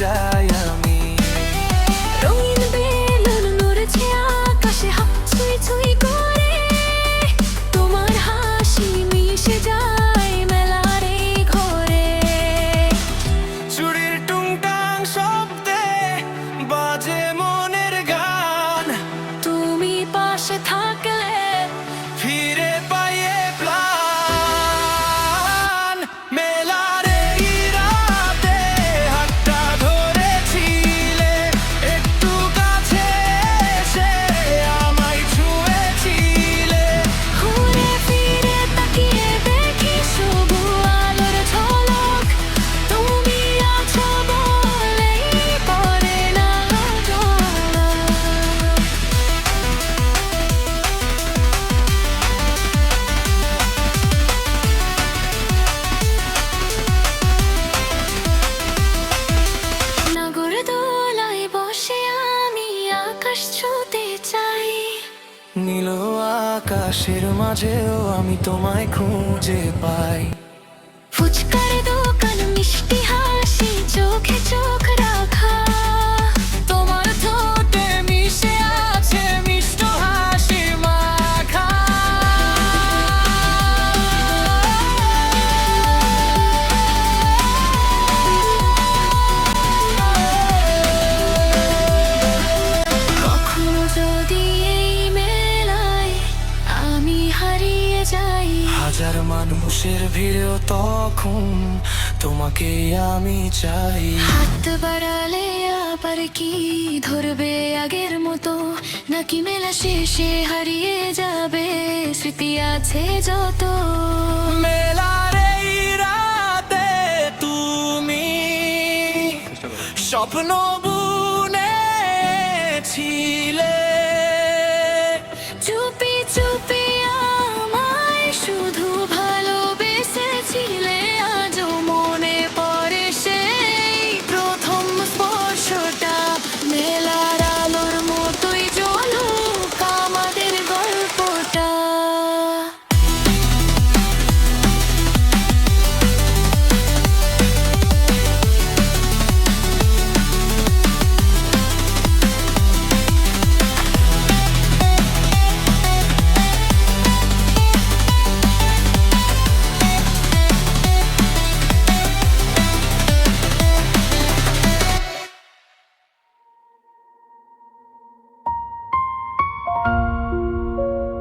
যাই আমি। রঙিন বেলুন নড়ছে আকাশে হাত ছুঁই ছুঁই করে, তোমার হাসি মিশে যায় মেলার এই ঘরে। চুড়ির টুংটাং শব্দে বাজে মনের গান, তুমি পাশে থাকলে ফিরে পাইয়ে প্রাণ। মেলার এই রাতে হাতটা ধরেছিলে, একটু কাছে এসে আমায় ছুঁয়েছিলে। ঘুরে ফিরে তাকিয়ে দেখি শুধু আলোর ঝলক, তুমি আছো বলেই পড়ে না ঝলক। নাগরদোলায় বসে আমি আকাশ ছুঁতে চাই, নীল আকাশের মাঝেও আমি তোমায় খুঁজে পাই। ফুচকার দোকান মিষ্টি হাসি চোখে চোখ রাখা, তোমার ঠোঁটে মিশে আছে মিষ্ট হাসি মাখা। কখনো যদি এই মেলায় আমি হারিয়ে যাই, হাজার মানুষের ভিড়েও তখন তোমাকে আমি চাই। হাত বাড়ালে আবার কি ধরবে আগের মতো, নাকি মেলা শেষে হারিয়ে যাবে স্মৃতি আছে যত। মেলার এই রাতে তুমি স্বপ্ন বুনেছিলে,